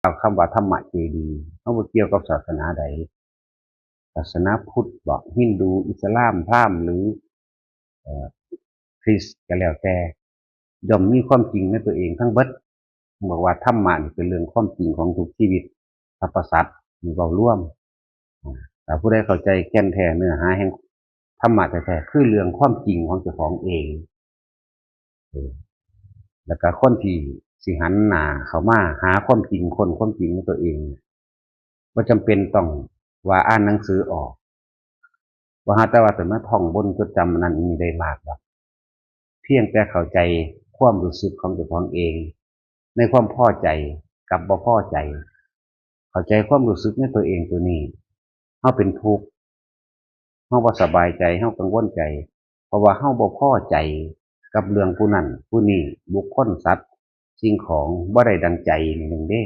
เอาคำว่าธรรมะเจดีย์เขาบ่เกี่ยวกับศาสนาใดศาสนาพุทธบ่ฮินดูอิสลามพราหมณ์หรือเอ่อคริสต์ก็แล้วแต่ย่อมมีความจริงในตัวเองทั้งเบิดบอกว่าธรรมะนี่เป็นเรื่องความจริงของทุกชีวิตสรรพสัตว์มีเว้าร่วมถ้าผู้ใดเข้าใจแก่นแท้เนื้อหาแห่งธรรมะแท้ๆคือเรื่องความจริงของเจ้าของเองแล้วก็คนที่สิหันหน้าเข้ามาหาความจริงคนความจริงในตัวเองบ่จำเป็นต้องว่าอ่านหนังสือออกว่าหาแต่ว่าแต่มาท่องบนจดจำอันนั้นอันนี้ได้มากดอกเพียงแต่เข้าใจความรู้สึกของเจ้าของเองในความพอใจกับบ่พอใจเข้าใจความรู้สึกในตัวเองตัวนี้เฮาเป็นทุกข์เฮาบ่สบายใจเฮากังวลใจเพราะว่าเฮาบ่พอใจกับเรื่องผู้นั้นผู้นี้บุคคลสัตว์สิ่งของบ่ได้ดังใจนี่หนึ่งเด้